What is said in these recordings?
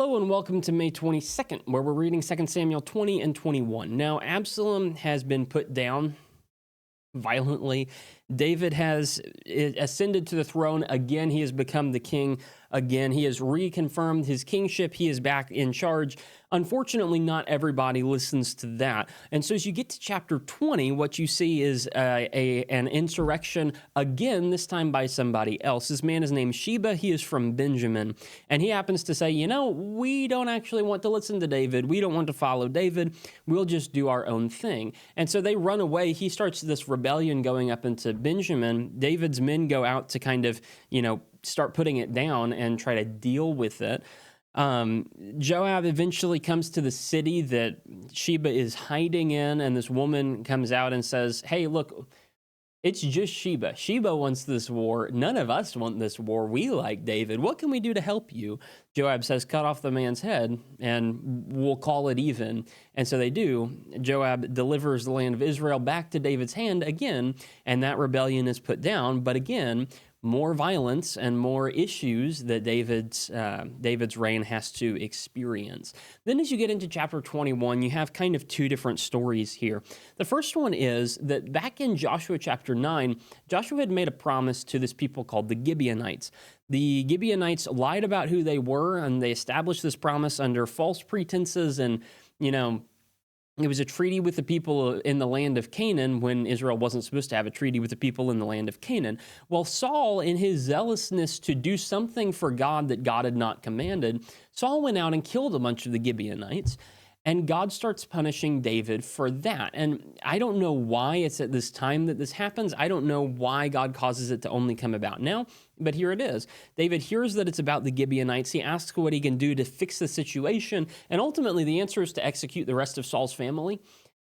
Hello and welcome to May 22nd, where we're reading 2 Samuel 20 and 21. Now, Absalom has been put down violently. David has ascended to the throne again. He has become the king again. He has reconfirmed his kingship. He is back in charge. Unfortunately, not everybody listens to that. And so as you get to chapter 20, what you see is an insurrection again, this time by somebody else. This man is named Sheba. He is from Benjamin. And he happens to say, we don't actually want to listen to David. We don't want to follow David. We'll just do our own thing. And so they run away. He starts this rebellion going up into Benjamin. David's men go out to kind of, start putting it down and try to deal with it. Joab eventually comes to the city that Sheba is hiding in, and this woman comes out and says, hey, look, it's just Sheba. Sheba wants this war. None of us want this war. We like David. What can we do to help you? Joab says, cut off the man's head and we'll call it even. And so they do. Joab delivers the land of Israel back to David's hand again, and that rebellion is put down. But again, more violence and more issues that David's reign has to experience. Then as you get into chapter 21, you have kind of two different stories here. The first one is that back in Joshua chapter 9, Joshua had made a promise to this people called the Gibeonites. The Gibeonites lied about who they were, and they established this promise under false pretenses, and, it was a treaty with the people in the land of Canaan when Israel wasn't supposed to have a treaty with the people in the land of Canaan. Well, Saul, in his zealousness to do something for God that God had not commanded, Saul went out and killed a bunch of the Gibeonites, and God starts punishing David for that. And I don't know why it's at this time that this happens. I don't know why God causes it to only come about now, but here it is. David hears that it's about the Gibeonites. He asks what he can do to fix the situation, and ultimately the answer is to execute the rest of Saul's family.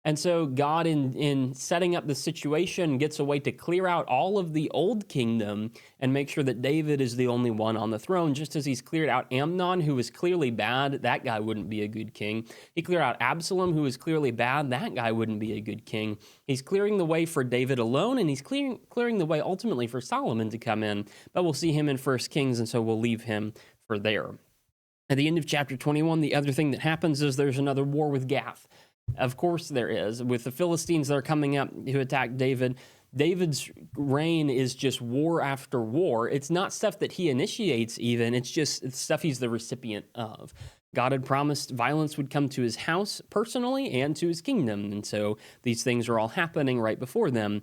And so God, in setting up the situation, gets a way to clear out all of the old kingdom and make sure that David is the only one on the throne, just as he's cleared out Amnon, who was clearly bad. That guy wouldn't be a good king. He cleared out Absalom, who was clearly bad. That guy wouldn't be a good king. He's clearing the way for David alone, and he's clearing the way ultimately for Solomon to come in. But we'll see him in 1 Kings, and so we'll leave him for there. At the end of chapter 21, the other thing that happens is there's another war with Gath. Of course there is. With the Philistines that are coming up who attack David, David's reign is just war after war. It's not stuff that he initiates even. It's stuff he's the recipient of. God had promised violence would come to his house personally and to his kingdom. And so these things are all happening right before them.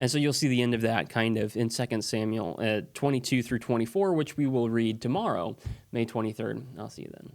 And so you'll see the end of that kind of in 2 Samuel 22 through 24, which we will read tomorrow, May 23rd. I'll see you then.